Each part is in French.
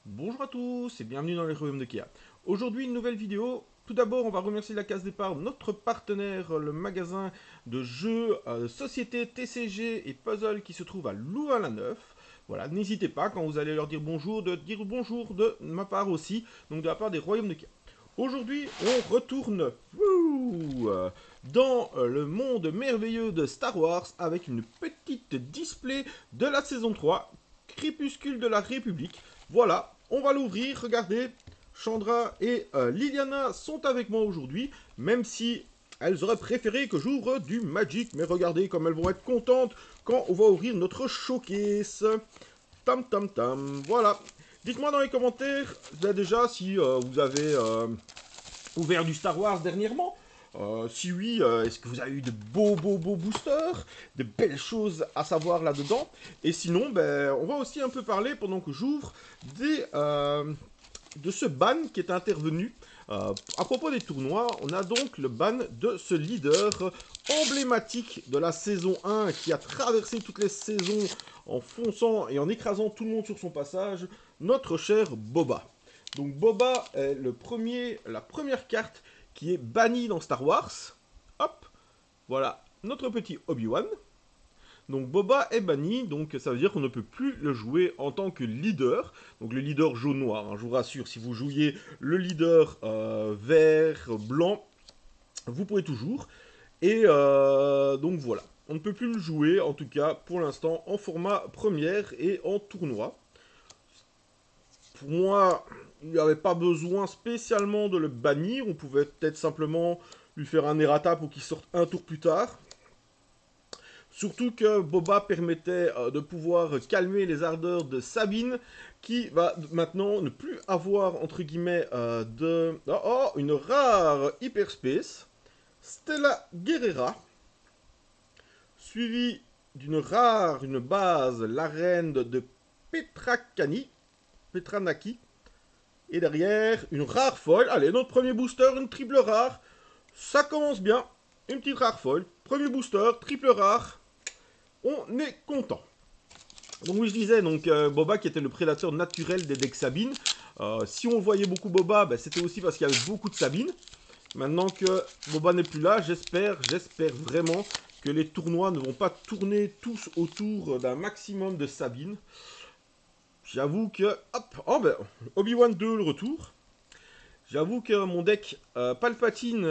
Bonjour à tous et bienvenue dans les royaumes de Kea. Aujourd'hui, une nouvelle vidéo. Tout d'abord, on va remercier la case départ, notre partenaire, le magasin de jeux, société, TCG et puzzle qui se trouve à Louvain-la-Neuve. Voilà, n'hésitez pas quand vous allez leur dire bonjour, de dire bonjour de ma part aussi, donc de la part des royaumes de Kea. Aujourd'hui, on retourne dans le monde merveilleux de Star Wars avec une petite display de la saison 3, Crépuscule de la République. Voilà, on va l'ouvrir, regardez, Chandra et Liliana sont avec moi aujourd'hui, même si elles auraient préféré que j'ouvre du Magic, mais regardez comme elles vont être contentes quand on va ouvrir notre showcase. Tam tam tam, voilà. Dites-moi dans les commentaires déjà si vous avez ouvert du Star Wars dernièrement. Si oui, est-ce que vous avez eu de beaux boosters, de belles choses à savoir là-dedans? Et sinon, ben, on va aussi un peu parler, pendant que j'ouvre, de ce ban qui est intervenu. À propos des tournois, on a donc le ban de ce leader emblématique de la saison 1 qui a traversé toutes les saisons en fonçant et en écrasant tout le monde sur son passage, notre cher Boba. Donc Boba est la première carte qui est bannie dans Star Wars. Hop, voilà notre petit Obi-Wan. Donc Boba est banni, donc ça veut dire qu'on ne peut plus le jouer en tant que leader. Donc le leader jaune-noir, hein, je vous rassure, si vous jouiez le leader vert, blanc, vous pouvez toujours. Et donc voilà, on ne peut plus le jouer, en tout cas pour l'instant, en format première et en tournoi. Pour moi, il n'y avait pas besoin spécialement de le bannir, on pouvait peut-être simplement lui faire un errata pour qu'il sorte un tour plus tard. Surtout que Boba permettait de pouvoir calmer les ardeurs de Sabine, qui va maintenant ne plus avoir, entre guillemets, une rare Hyperspace, Stella Guerrera, suivie une base, l'arène de Petranaki, et derrière, une rare foil. Allez, notre premier booster, une triple rare. Ça commence bien. Une petite rare foil. Premier booster, triple rare. On est content. Donc oui, je disais, donc Boba qui était le prédateur naturel des decks Sabine. Si on voyait beaucoup Boba, ben, c'était aussi parce qu'il y avait beaucoup de Sabine. Maintenant que Boba n'est plus là, j'espère vraiment que les tournois ne vont pas tourner tous autour d'un maximum de Sabine. J'avoue que... Hop, oh ben, Obi-Wan 2, le retour. J'avoue que mon deck Palpatine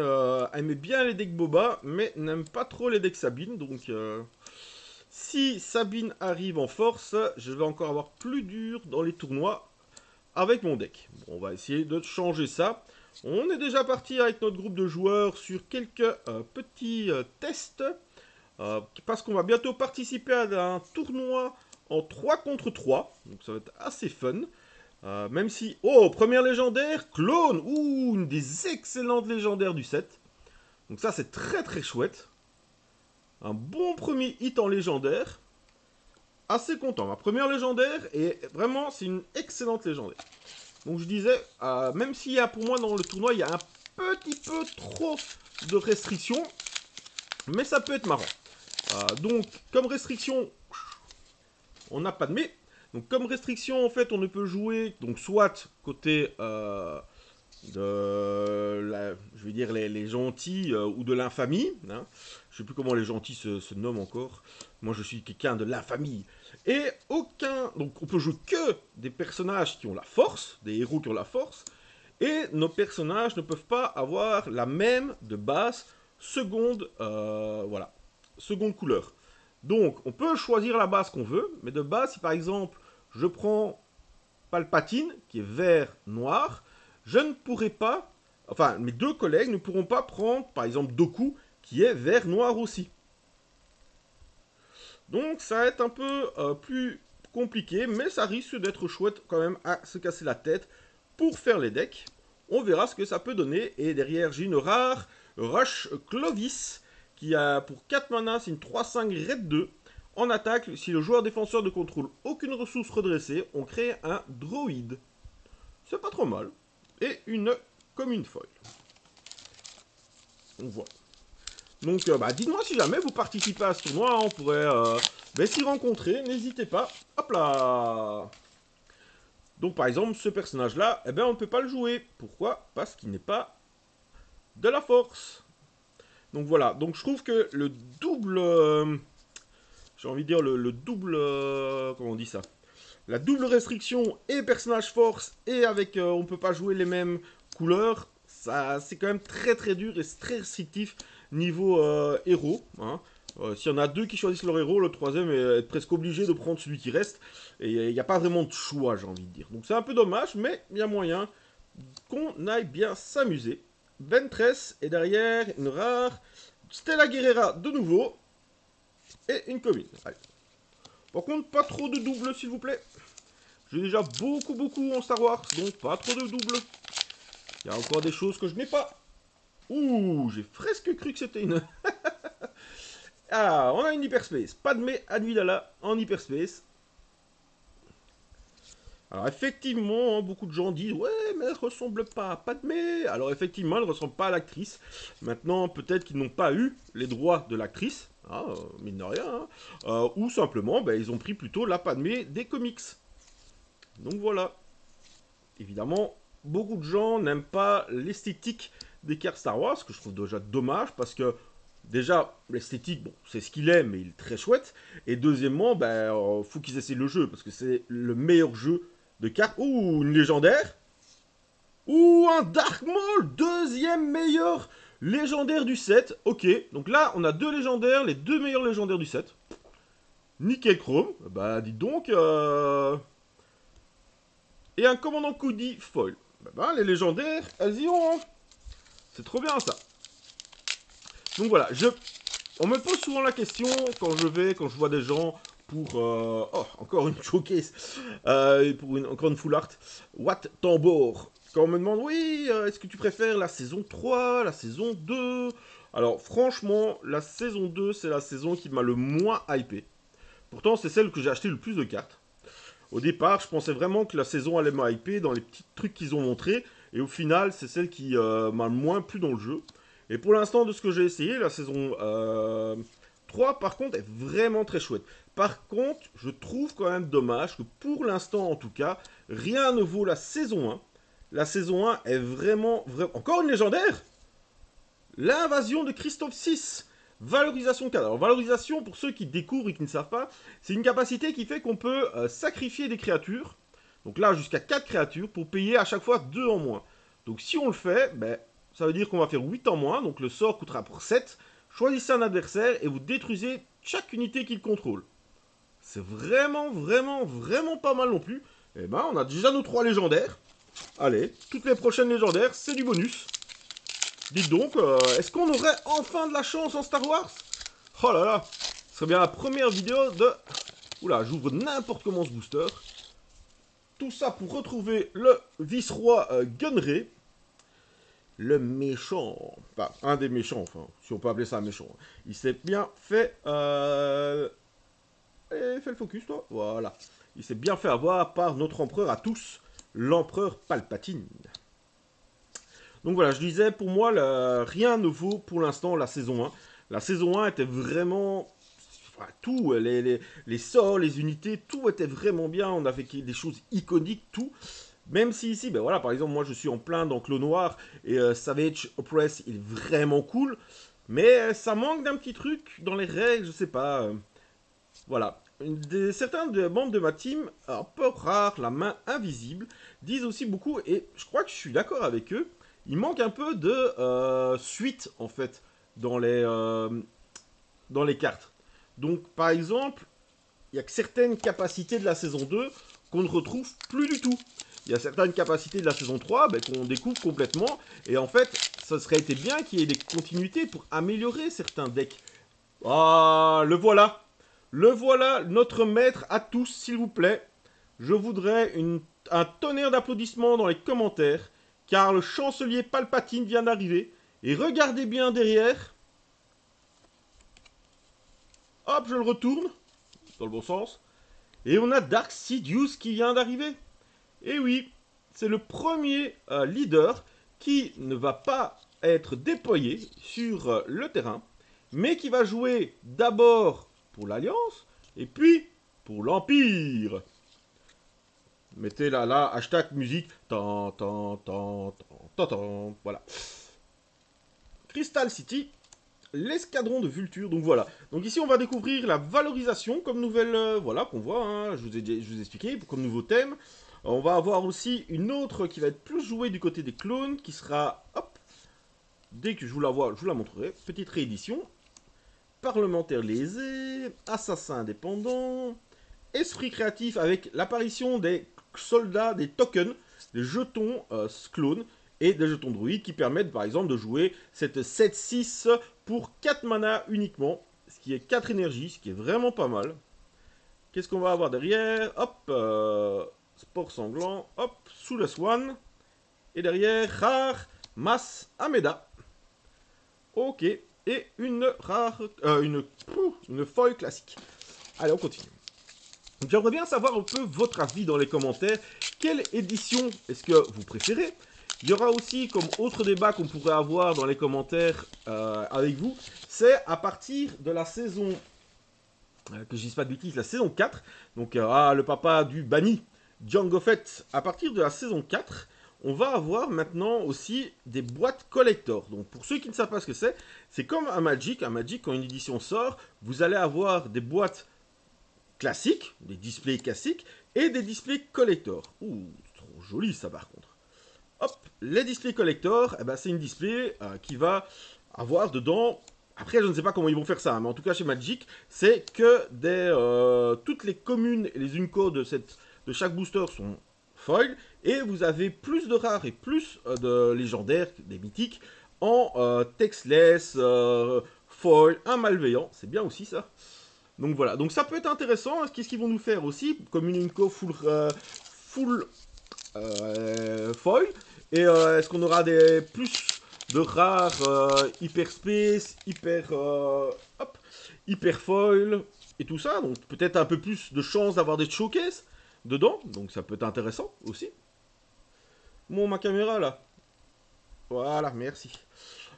aimait bien les decks Boba, mais n'aime pas trop les decks Sabine, donc... Si Sabine arrive en force, je vais encore avoir plus dur dans les tournois avec mon deck. Bon, on va essayer de changer ça. On est déjà parti avec notre groupe de joueurs sur quelques petits tests. Parce qu'on va bientôt participer à un tournoi en 3 contre 3. Donc ça va être assez fun. Même si... Oh, première légendaire, clone. Ouh, une des excellentes légendaires du set. Donc ça c'est très chouette. Un bon premier hit en légendaire. Assez content. Ma première légendaire, et vraiment, c'est une excellente légendaire. Donc je disais, même s'il y a pour moi dans le tournoi, il y a un petit peu trop de restrictions, mais ça peut être marrant. Donc, comme restriction, on n'a pas de mais. Donc, comme restriction, en fait, on ne peut jouer, donc soit côté je vais dire les gentils ou de l'infamie. Hein. Je sais plus comment les gentils se nomment encore. Moi, je suis quelqu'un de l'infamie. Et donc, on peut jouer que des personnages qui ont la force, des héros qui ont la force. Et nos personnages ne peuvent pas avoir la même de base seconde, voilà, seconde couleur. Donc, on peut choisir la base qu'on veut, mais de base, si par exemple, je prends Palpatine, qui est vert-noir, je ne pourrai pas, enfin, mes deux collègues ne pourront pas prendre, par exemple, Doku, qui est vert-noir aussi. Donc, ça va être un peu plus compliqué, mais ça risque d'être chouette quand même à se casser la tête pour faire les decks. On verra ce que ça peut donner. Et derrière, j'ai une rare Rush Clovis, qui a pour 4 mana, c'est une 3-5 Red 2. En attaque, si le joueur défenseur ne contrôle aucune ressource redressée, on crée un droïde. C'est pas trop mal. Et une commune foil. Donc voilà. Donc dites-moi si jamais vous participez à ce tournoi, on pourrait s'y rencontrer, n'hésitez pas. Hop là. Donc par exemple, ce personnage-là, eh ben, on ne peut pas le jouer. Pourquoi? Parce qu'il n'est pas de la force. Donc voilà, donc je trouve que le double... j'ai envie de dire le double... comment on dit ça? La double restriction et personnage force et avec on peut pas jouer les mêmes couleurs, ça c'est quand même très très dur et très restrictif niveau héros. Hein. S'il y en a deux qui choisissent leur héros, le troisième est presque obligé de prendre celui qui reste. Et il n'y a pas vraiment de choix, j'ai envie de dire. Donc c'est un peu dommage, mais il y a moyen qu'on aille bien s'amuser. Ventress et derrière une rare Stella Guerrera de nouveau et une commune. Allez. Par contre, pas trop de double s'il vous plaît. J'ai déjà beaucoup en Star Wars, donc pas trop de double. Il y a encore des choses que je n'ai pas. Ouh, j'ai presque cru que c'était une... Ah, on a une hyperspace. Padmé Amidala en hyperspace. Alors effectivement, beaucoup de gens disent « Ouais, mais elle ressemble pas à Padmé ». Alors effectivement, elle ne ressemble pas à l'actrice. Maintenant, peut-être qu'ils n'ont pas eu les droits de l'actrice, hein, mine de rien. Hein, ou simplement, ben, ils ont pris plutôt la Padmé des comics. Donc voilà. Évidemment, beaucoup de gens n'aiment pas l'esthétique des cartes Star Wars, ce que je trouve déjà dommage, parce que déjà, l'esthétique, bon, c'est ce qu'il est, mais il est très chouette. Et deuxièmement, ben, faut qu'ils essaient le jeu, parce que c'est le meilleur jeu de cartes. Ouh, une légendaire. Ouh, un Dark Maul, deuxième meilleur légendaire du set. Ok, donc là, on a deux légendaires, les deux meilleurs légendaires du set. Nickel Chrome, bah dites donc... Et un commandant Cody foil. Bah, les légendaires, elles y ont. Hein. C'est trop bien ça. Donc voilà, on me pose souvent la question quand je vois des gens pour... oh, encore une showcase. Encore une full art. What tambour. Quand on me demande, oui, est-ce que tu préfères la saison 3, la saison 2? Alors franchement, la saison 2, c'est la saison qui m'a le moins hypé. Pourtant, c'est celle que j'ai acheté le plus de cartes. Au départ, je pensais vraiment que la saison allait me hyper dans les petits trucs qu'ils ont montrés. Et au final, c'est celle qui m'a le moins plu dans le jeu. Et pour l'instant, de ce que j'ai essayé, la saison 3, par contre, est vraiment très chouette. Par contre, je trouve quand même dommage que pour l'instant, en tout cas, rien ne vaut la saison 1. La saison 1 est vraiment... Encore une légendaire. L'invasion de Christophe VI. Valorisation 4. Alors, valorisation, pour ceux qui découvrent et qui ne savent pas, c'est une capacité qui fait qu'on peut sacrifier des créatures. Donc là, jusqu'à 4 créatures pour payer à chaque fois 2 en moins. Donc si on le fait, ben, ça veut dire qu'on va faire 8 en moins. Donc le sort coûtera pour 7. Choisissez un adversaire et vous détruisez chaque unité qu'il contrôle. C'est vraiment pas mal non plus. Et ben, on a déjà nos 3 légendaires. Allez, toutes les prochaines légendaires, c'est du bonus. Dites donc, est-ce qu'on aurait enfin de la chance en Star Wars? Oh là là, ce serait bien la première vidéo de... Oula, j'ouvre n'importe comment ce booster. Tout ça pour retrouver le vice-roi Gunray. Le méchant. Enfin, un des méchants, enfin, si on peut appeler ça un méchant. Il s'est bien fait... fais le focus, toi. Voilà. Il s'est bien fait avoir par notre empereur à tous, l'empereur Palpatine. Donc voilà, je disais, pour moi, rien ne vaut pour l'instant la saison 1. La saison 1 était vraiment... Enfin, tout, les sorts, les unités, tout était vraiment bien. On avait des choses iconiques, tout. Même si ici, ben voilà, par exemple, moi je suis en plein dans Clos Noir et Savage Opress, il est vraiment cool. Mais ça manque d'un petit truc dans les règles, je sais pas. Voilà. Certains membres de ma team, un peu rare, la main invisible, disent aussi beaucoup, et je crois que je suis d'accord avec eux, il manque un peu de suite, en fait, dans les cartes. Donc, par exemple, il y a que certaines capacités de la saison 2 qu'on ne retrouve plus du tout. Il y a certaines capacités de la saison 3 ben, qu'on découvre complètement. Et en fait, ça serait été bien qu'il y ait des continuités pour améliorer certains decks. Ah, le voilà. Le voilà, notre maître à tous, s'il vous plaît. Je voudrais un tonnerre d'applaudissements dans les commentaires. Car le chancelier Palpatine vient d'arriver. Et regardez bien derrière. Hop, je le retourne. Dans le bon sens. Et on a Dark Sidious qui vient d'arriver. Et oui, c'est le premier leader qui ne va pas être déployé sur le terrain, mais qui va jouer d'abord pour l'Alliance, et puis pour l'Empire. Mettez là, hashtag musique. Tan, tan, tan, tan, tan, tan. Voilà. Crystal City, l'escadron de Vulture. Donc voilà. Donc ici, on va découvrir la valorisation comme nouvelle. Voilà, qu'on voit. Hein, je vous ai expliqué comme nouveau thème. On va avoir aussi une autre qui va être plus jouée du côté des clones, qui sera. Hop. Dès que je vous la vois, je vous la montrerai. Petite réédition. Parlementaire lésé. Assassin indépendant. Esprit créatif avec l'apparition des soldats, des tokens, des jetons clones et des jetons druides qui permettent par exemple de jouer cette 7-6 pour 4 mana uniquement, ce qui est 4 énergies, ce qui est vraiment pas mal. Qu'est-ce qu'on va avoir derrière? Hop, sport sanglant, hop, Soulless One, et derrière, rare, masse, Ameda. Ok, et une rare, une foil classique. Allez, on continue. J'aimerais bien savoir un peu votre avis dans les commentaires. Quelle édition est-ce que vous préférez? Il y aura aussi comme autre débat qu'on pourrait avoir dans les commentaires avec vous. C'est à partir de la saison, que je dise pas de bêtises, la saison 4. Donc le papa du banni, Django Fett. À partir de la saison 4, on va avoir maintenant aussi des boîtes collector. Donc pour ceux qui ne savent pas ce que c'est comme un Magic. Un Magic, quand une édition sort, vous allez avoir des boîtes classiques, des displays classiques, et des displays collector. Ouh, trop joli ça par contre. Hop, les displays collector, eh ben, c'est une display qui va avoir dedans... Après, je ne sais pas comment ils vont faire ça, mais en tout cas chez Magic, c'est que toutes les communes et les Unco de chaque booster sont foil, et vous avez plus de rares et plus de légendaires, des mythiques, en textless, foil, un malveillant, c'est bien aussi ça. Donc voilà, donc ça peut être intéressant. Qu'est-ce qu'ils vont nous faire aussi? Comme une Inco full foil. Et est-ce qu'on aura des plus de rares hyper space, hyper foil et tout ça? Donc peut-être un peu plus de chance d'avoir des showcases dedans. Donc ça peut être intéressant aussi. Bon, ma caméra là. Voilà, merci.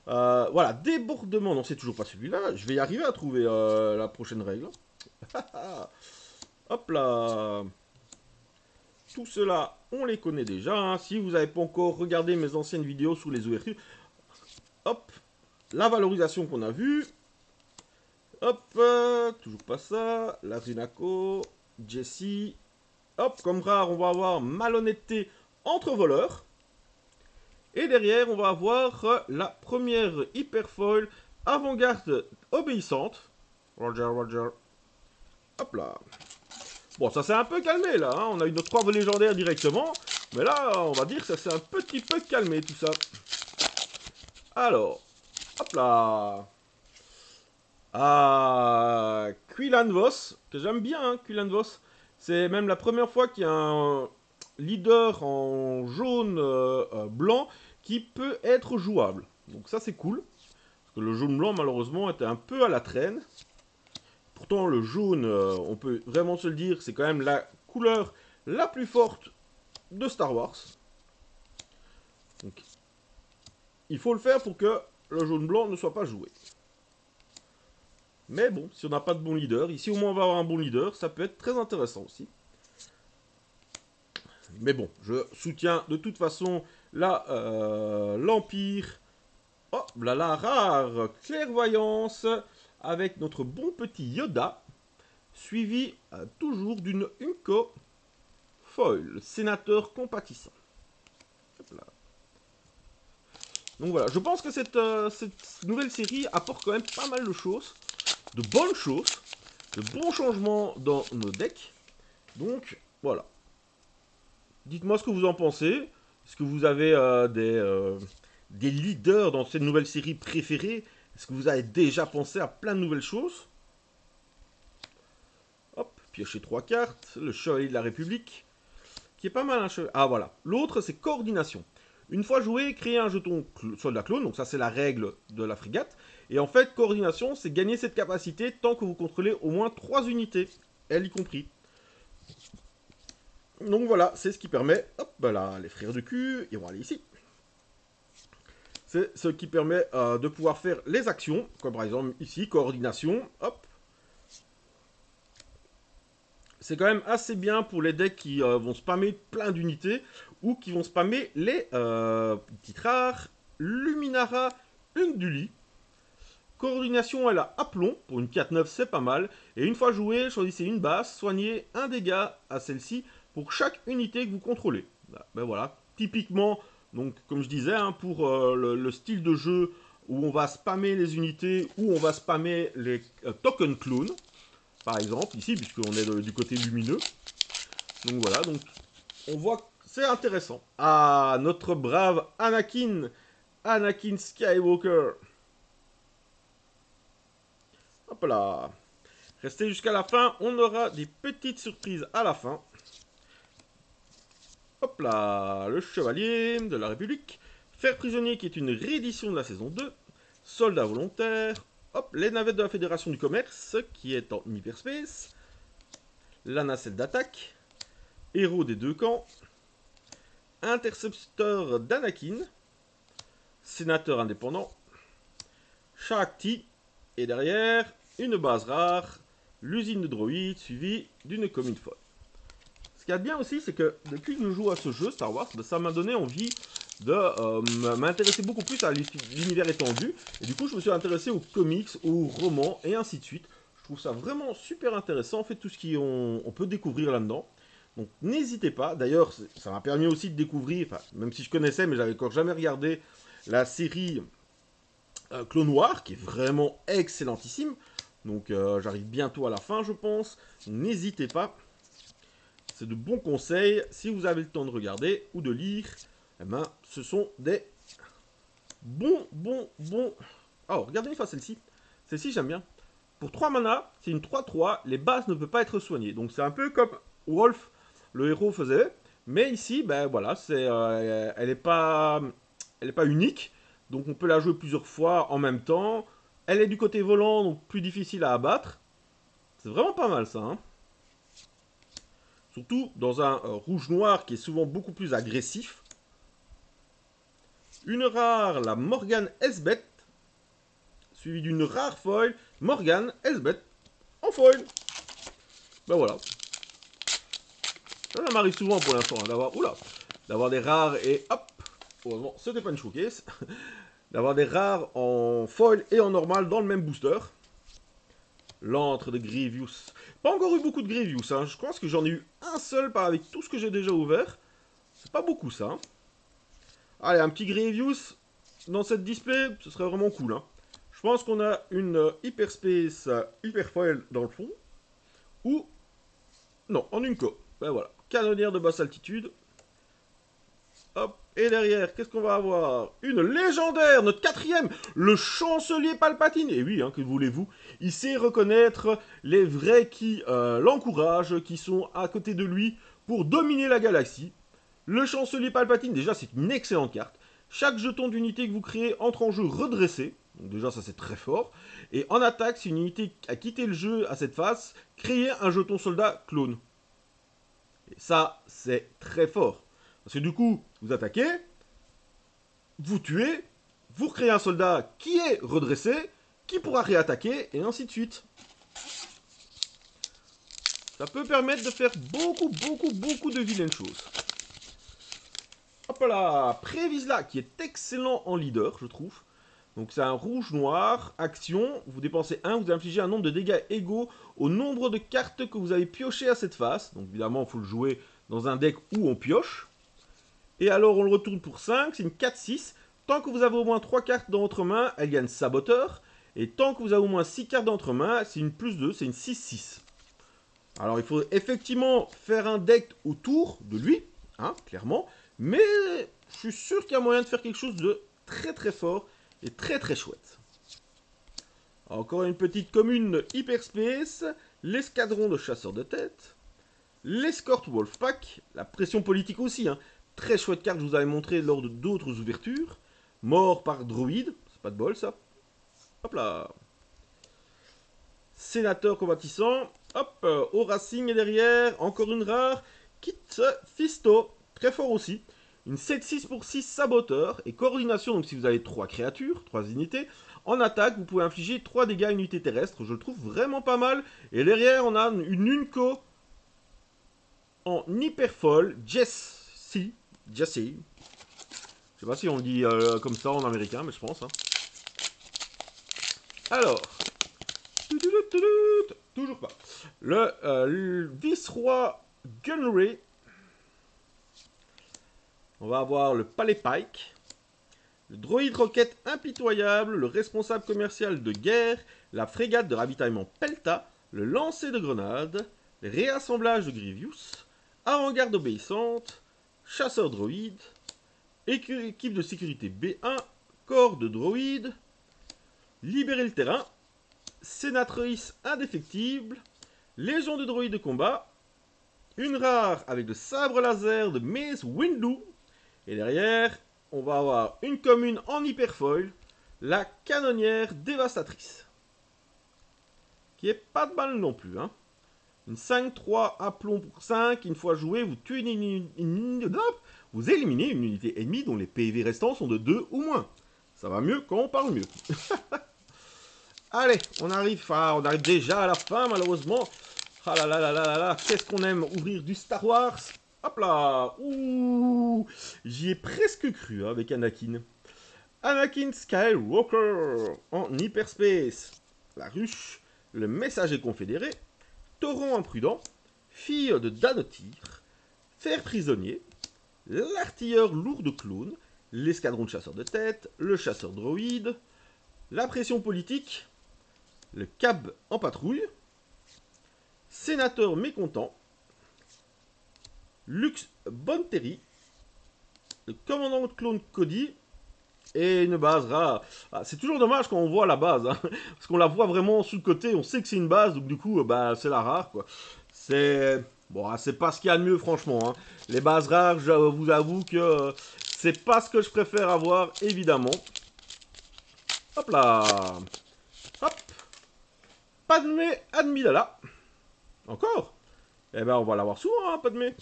Voilà, débordement. Non, c'est toujours pas celui-là. Je vais y arriver à trouver la prochaine règle. Hop là. Tout cela, on les connaît déjà. Hein. Si vous n'avez pas encore regardé mes anciennes vidéos sous les ouvertures, hop, la valorisation qu'on a vue. Hop, toujours pas ça. La Runaco, Jessie. Hop, comme rare, on va avoir malhonnêteté entre voleurs. Et derrière, on va avoir la première hyperfoil avant-garde obéissante. Roger, Roger. Hop là. Bon, ça s'est un peu calmé là. Hein. On a eu notre 3 légendaires directement. Mais là, on va dire que ça s'est un petit peu calmé tout ça. Alors, hop là. Ah, Quillan Vos, que j'aime bien, hein, Quillan Vos. C'est même la première fois qu'il y a un leader en jaune blanc qui peut être jouable. Donc ça c'est cool. Parce que le jaune blanc malheureusement était un peu à la traîne. Pourtant le jaune, on peut vraiment se le dire, c'est quand même la couleur la plus forte de Star Wars. Donc il faut le faire pour que le jaune blanc ne soit pas joué. Mais bon, si on n'a pas de bon leader, ici au moins on va avoir un bon leader, ça peut être très intéressant aussi. Mais bon, je soutiens de toute façon l'Empire. Oh, là la rare clairvoyance avec notre bon petit Yoda, suivi toujours d'une Unco foil, sénateur compatissant. Hop là. Donc voilà, je pense que cette nouvelle série apporte quand même pas mal de choses, de bonnes choses, de bons changements dans nos decks. Donc voilà. Dites-moi ce que vous en pensez. Est-ce que vous avez des leaders dans cette nouvelle série préférée? Est-ce que vous avez déjà pensé à plein de nouvelles choses? Hop, piocher 3 cartes. Le Chevalier de la République. Qui est pas mal un chevalier. Ah voilà. L'autre, c'est coordination. Une fois joué, créer un jeton soldat clone. Donc ça, c'est la règle de la frégate. Et en fait, coordination, c'est gagner cette capacité tant que vous contrôlez au moins 3 unités. Elle y compris. Donc voilà, c'est ce qui permet, hop, ben là, les frères de cul, ils vont aller ici. C'est ce qui permet de pouvoir faire les actions, comme par exemple ici, coordination, hop. c'est quand même assez bien pour les decks qui vont spammer plein d'unités ou qui vont spammer les petites rares Luminara Unduli. Coordination, elle a aplomb, pour une 4-9 c'est pas mal. Et une fois joué, choisissez une base, soignez un dégât à celle-ci pour chaque unité que vous contrôlez. Ben voilà, typiquement, donc comme je disais, hein, pour le style de jeu où on va spammer les unités, où on va spammer les token clones, par exemple, ici, puisqu'on est du côté lumineux. Donc voilà, donc on voit que c'est intéressant. Ah, notre brave Anakin Skywalker. Hop là. Restez jusqu'à la fin, on aura des petites surprises à la fin. Hop là, le chevalier de la République. Faire prisonnier qui est une réédition de la saison 2. Soldat volontaire. Hop, les navettes de la Fédération du Commerce qui est en hyperspace. La nacelle d'attaque. Héros des deux camps. Intercepteur d'Anakin. Sénateur indépendant. Shakti. Et derrière, une base rare, l'usine de droïdes suivie d'une commune folle. Ce qu'il y a de bien aussi, c'est que depuis que je joue à ce jeu Star Wars, ça m'a donné envie de m'intéresser beaucoup plus à l'univers étendu. Et du coup, je me suis intéressé aux comics, aux romans et ainsi de suite. Je trouve ça vraiment super intéressant, en fait, tout ce qu'on peut découvrir là-dedans. Donc n'hésitez pas. D'ailleurs, ça m'a permis aussi de découvrir, enfin, même si je connaissais, mais j'avais encore jamais regardé la série Clone Noir, qui est vraiment excellentissime. Donc j'arrive bientôt à la fin, je pense. N'hésitez pas. C'est de bons conseils. Si vous avez le temps de regarder ou de lire, eh ben, ce sont des bons. Oh, regardez une fois celle-ci. Celle-ci, j'aime bien. Pour 3 mana, c'est une 3-3. Les bases ne peuvent pas être soignées. Donc c'est un peu comme Wolf, le héros, faisait. Mais ici, ben voilà, elle n'est pas unique. Donc on peut la jouer plusieurs fois en même temps. Elle est du côté volant, donc plus difficile à abattre. C'est vraiment pas mal ça. Hein. Surtout dans un rouge-noir qui est souvent beaucoup plus agressif. Une rare, la Morgane Elsbeth. Suivie d'une rare foil, Morgane Elsbeth en foil. Ben voilà. Ça m'arrive souvent pour l'instant hein, d'avoir des rares et hop. Heureusement, c'était pas une showcase. D'avoir des rares en foil et en normal dans le même booster. L'antre de Grievous. Pas encore eu beaucoup de Grievous. Hein. Je pense que j'en ai eu un seul avec tout ce que j'ai déjà ouvert. C'est pas beaucoup ça. Hein. Allez, un petit Grievous dans cette display, ce serait vraiment cool. Hein. Je pense qu'on a une Hyperspace Hyper Foil dans le fond. Ou... non, en une co. Ben voilà. Canonnière de basse altitude. Hop, et derrière, qu'est-ce qu'on va avoir? Une légendaire, notre 4ème, le chancelier Palpatine. Et oui, hein, que voulez-vous? Il sait reconnaître les vrais qui l'encouragent, qui sont à côté de lui pour dominer la galaxie. Le chancelier Palpatine, déjà, c'est une excellente carte. Chaque jeton d'unité que vous créez entre en jeu redressé. Donc déjà, ça c'est très fort. Et en attaque, si une unité a quitté le jeu à cette phase, créez un jeton soldat clone. Et ça, c'est très fort. Parce que du coup, vous attaquez, vous tuez, vous recréez un soldat qui est redressé, qui pourra réattaquer, et ainsi de suite. Ça peut permettre de faire beaucoup de vilaines choses. Hop là, Prévisla, qui est excellent en leader, je trouve. Donc c'est un rouge-noir, action, vous dépensez 1, vous infligez un nombre de dégâts égaux au nombre de cartes que vous avez pioché à cette phase. Donc évidemment, il faut le jouer dans un deck où on pioche. Et alors on le retourne pour 5, c'est une 4-6. Tant que vous avez au moins 3 cartes dans votre main, elle gagne saboteur. Et tant que vous avez au moins 6 cartes dans votre main, c'est une plus 2, c'est une 6-6. Alors il faut effectivement faire un deck autour de lui, hein, clairement. Mais je suis sûr qu'il y a moyen de faire quelque chose de très fort et très chouette. Encore une petite commune hyperspace, l'escadron de chasseurs de tête, l'escorte Wolfpack, la pression politique aussi, hein. Très chouette carte, je vous avais montré lors d'autres ouvertures. Mort par droïde, c'est pas de bol ça. Hop là. Sénateur combattissant. Hop, au Racing et derrière, encore une rare. Kit Fisto, très fort aussi. Une 7-6 pour 6 saboteur et coordination, donc si vous avez 3 créatures, 3 unités. En attaque, vous pouvez infliger 3 dégâts à unité terrestre, je le trouve vraiment pas mal. Et derrière, on a une Unco en hyper foil, Jessie. Je sais pas si on le dit comme ça en américain, mais je pense. Hein. Alors, toujours pas. Le vice-roi Gunray. On va avoir le palais Pike. Le droïde roquette impitoyable, le responsable commercial de guerre, la frégate de ravitaillement Pelta, le lancer de grenades, les réassemblages de Grievous, avant-garde obéissante, chasseur droïde, équipe de sécurité B1, corps de droïde, libérer le terrain, sénatrice indéfectible, légion de droïdes de combat, une rare avec le sabre laser de Mace Windu, et derrière, on va avoir une commune en hyperfoil, la canonnière dévastatrice. Qui est pas de mal non plus. Hein. Une 5-3 aplomb pour 5, une fois joué, vous tuez vous éliminez une unité ennemie dont les PV restants sont de 2 ou moins. Ça va mieux quand on parle mieux. Allez, on arrive déjà à la fin malheureusement. Ah là là là là là là, qu'est-ce qu'on aime ouvrir du Star Wars. Hop là. Ouh, j'y ai presque cru hein, avec Anakin. Anakin Skywalker en hyperspace. La ruche, le messager confédéré, torrent imprudent, fille de Danotyr, fer prisonnier, l'artilleur lourd de clones, l'escadron de chasseurs de tête, le chasseur droïde, la pression politique, le cab en patrouille, sénateur mécontent, Lux Bonterry, le commandant de clone Cody, et une base rare. Ah, c'est toujours dommage quand on voit la base, hein, parce qu'on la voit vraiment sous le côté, on sait que c'est une base, donc du coup, bah, c'est la rare, quoi. C'est... Bon, c'est pas ce qu'il y a de mieux, franchement. Hein. Les bases rares, je vous avoue que c'est pas ce que je préfère avoir, évidemment. Hop là. Hop. Padmé Amidala. Encore. Eh ben, on va l'avoir souvent, hein, Padmé.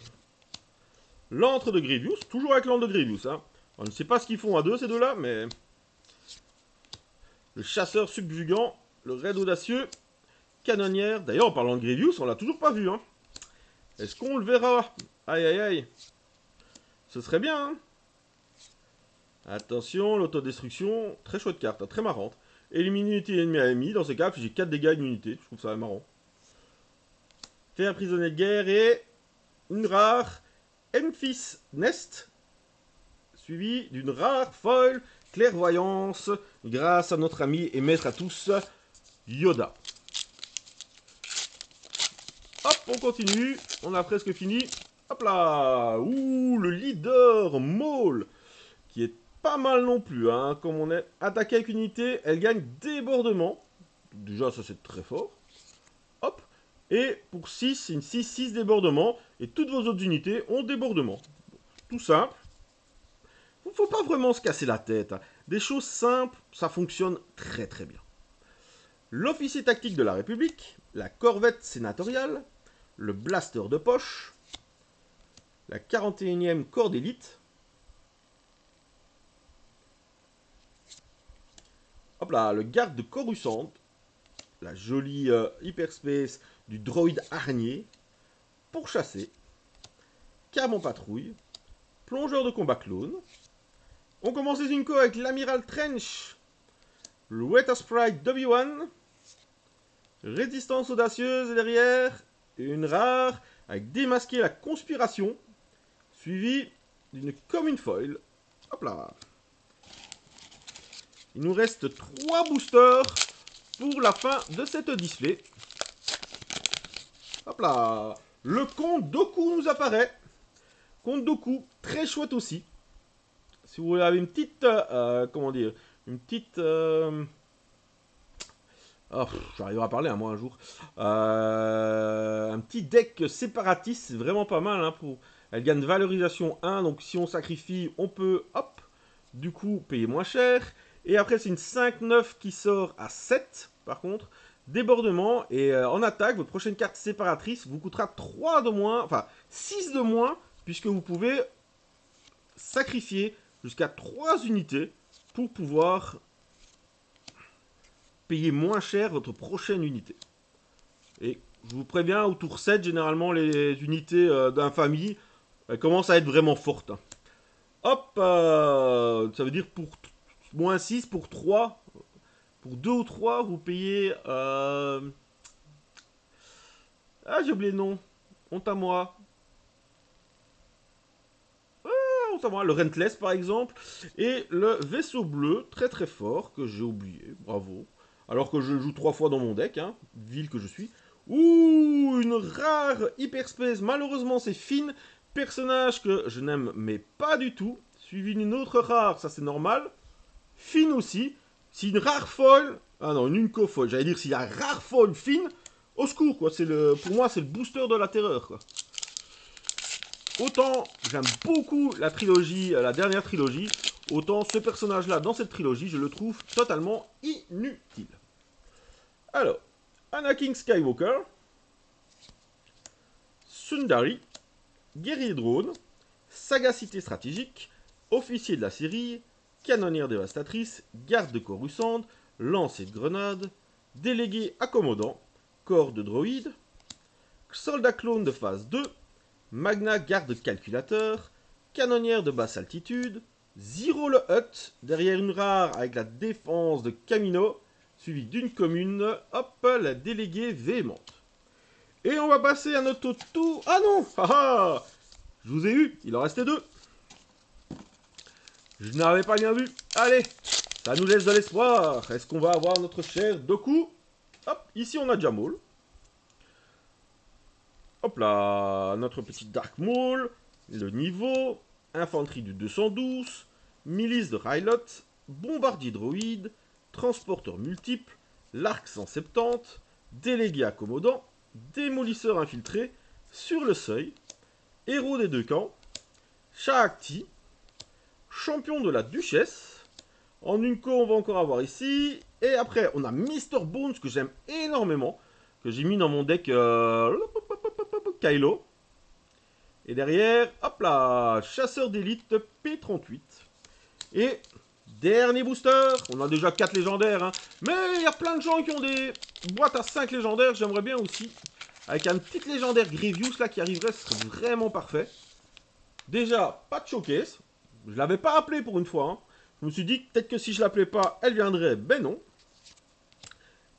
L'antre de Grievous, toujours avec l'antre de Grievous, hein. On ne sait pas ce qu'ils font à deux, ces deux-là, mais... Le chasseur subjugant, le raid audacieux, canonnière. D'ailleurs, en parlant de Grievous, on l'a toujours pas vu, hein. Est-ce qu'on le verra? Aïe, aïe, aïe. Ce serait bien, hein. Attention, l'autodestruction, très chouette carte, hein, très marrante. Éliminer une unité ennemie à ennemi, dans ce cas, j'ai 4 dégâts d'une unité, je trouve ça marrant. Faire prisonnier de guerre et... une rare Memphis Nest, suivi d'une rare foil clairvoyance, grâce à notre ami et maître à tous, Yoda. Hop, on continue, on a presque fini. Hop là, ouh, le leader Maul, qui est pas mal non plus, hein, comme on est attaqué avec une unité, elle gagne débordement. Déjà, ça c'est très fort. Hop, et pour 6, c'est une 6-6 débordement, et toutes vos autres unités ont débordement. Tout simple. Il ne faut pas vraiment se casser la tête. Hein. Des choses simples, ça fonctionne très très bien. L'officier tactique de la République, la corvette sénatoriale, le blaster de poche, la 41e corps d'élite, hop là, le garde de Coruscant, la jolie hyperspace du droïde hargnier, pourchassé, cab en patrouille, plongeur de combat clone. On commence les Inco avec l'amiral Trench, le Weta Sprite W1, résistance audacieuse et derrière, une rare avec démasquer la conspiration, suivi d'une commune foil. Hop là. Il nous reste 3 boosters pour la fin de cette display. Hop là. Le Comte Dooku nous apparaît. Comte Dooku, très chouette aussi. Si vous avez une petite... comment dire? Une petite... Oh, j'arriverai à parler à moi un jour. Un petit deck séparatiste, c'est vraiment pas mal. Hein, pour... Elle gagne valorisation 1, donc si on sacrifie, on peut, hop, du coup, payer moins cher. Et après, c'est une 5-9 qui sort à 7, par contre. Débordement, et en attaque, votre prochaine carte séparatrice vous coûtera 3 de moins, enfin 6 de moins, puisque vous pouvez sacrifier jusqu'à 3 unités pour pouvoir payer moins cher votre prochaine unité. Et je vous préviens, au tour 7, généralement, les unités d'infamie, elles commencent à être vraiment fortes. Hein. Hop, ça veut dire pour moins 6, pour 3, pour 2 ou 3, vous payez... Ah, j'ai oublié le nom. Honte à moi. Honte à moi. Le Rentless, par exemple. Et le vaisseau bleu, très très fort, que j'ai oublié. Bravo. Alors que je joue 3 fois dans mon deck, hein, ville que je suis. Ouh, une rare hyperspace. Malheureusement, c'est Finn. Personnage que je n'aime mais pas du tout. Suivi d'une autre rare, ça c'est normal. Finn aussi. Si une rare folle... Ah non, une Unco folle. J'allais dire, s'il y a rare folle Finn, au secours, quoi. Pour moi, c'est le booster de la terreur, quoi. Autant j'aime beaucoup la trilogie, la dernière trilogie, autant ce personnage-là, dans cette trilogie, je le trouve totalement inutile. Alors, Anakin Skywalker, Sundari, guerrier drone, sagacité stratégique, officier de la série, canonnière dévastatrice, garde de Coruscant, lancer de grenade, délégué accommodant, corps de droïde, soldat clone de phase 2, Magna garde calculateur, canonnière de basse altitude, Zero le Hut, derrière une rare avec la défense de Camino, suivi d'une commune, hop, la déléguée véhémente. Et on va passer à notre tour... Ah non, haha, je vous ai eu, il en restait 2. Je n'avais pas bien vu. Allez, ça nous laisse de l'espoir. Est-ce qu'on va avoir notre cher Doku? Hop, ici on a déjà Maul. Hop là, notre petit Dark Maul, le niveau, infanterie du 212, milice de Rylot, bombardier droïde, transporteur multiple, l'arc 170, délégué accommodant, démolisseur infiltré, sur le seuil, héros des 2 camps, Shakti, champion de la duchesse, en Unco on va encore avoir ici, et après on a Mr. Bones que j'aime énormément, que j'ai mis dans mon deck Kylo. Et derrière, hop là, chasseur d'élite P38. Et dernier booster, on a déjà 4 légendaires, hein. Mais il y a plein de gens qui ont des boîtes à 5 légendaires, j'aimerais bien aussi. Avec un petit légendaire Grievous là qui arriverait, ce serait vraiment parfait. Déjà, pas de showcase. Je l'avais pas appelé pour une fois. Hein. Je me suis dit peut-être que si je l'appelais pas, elle viendrait. Ben non.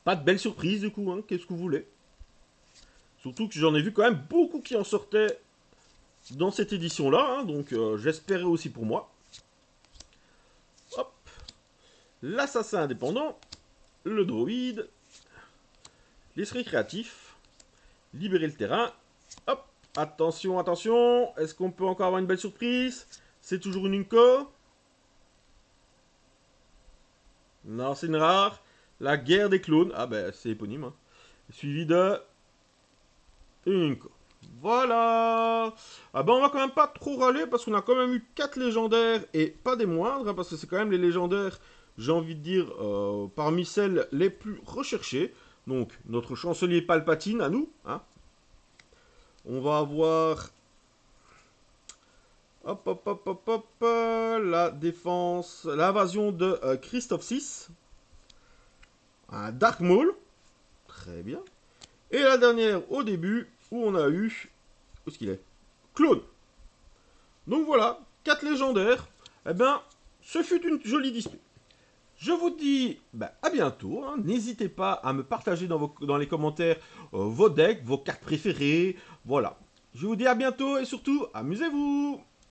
Pas de belle surprise du coup, hein. Qu'est-ce que vous voulez? Surtout que j'en ai vu quand même beaucoup qui en sortaient dans cette édition-là, hein, donc j'espérais aussi pour moi. Hop. L'assassin indépendant, le droïde, l'esprit créatif, libérer le terrain. Hop. Attention, attention. Est-ce qu'on peut encore avoir une belle surprise? C'est toujours une Unco. Non, c'est une rare. La guerre des clones. Ah ben, c'est éponyme. Hein. Suivi de... Unco. Voilà. Ah ben on va quand même pas trop râler parce qu'on a quand même eu 4 légendaires et pas des moindres, hein, parce que c'est quand même les légendaires, j'ai envie de dire, parmi celles les plus recherchées. Donc notre chancelier Palpatine à nous. Hein. On va avoir... Hop, hop, hop, hop, hop, la défense, l'invasion de Christophe VI. Un Dark Maul. Très bien. Et la dernière au début, où on a eu... Où est-ce qu'il est? Clone. Donc voilà, 4 légendaires. Eh bien, ce fut une jolie dispute. Je vous dis à bientôt. Hein. N'hésitez pas à me partager dans les commentaires vos decks, vos cartes préférées. Voilà. Je vous dis à bientôt et surtout, amusez-vous.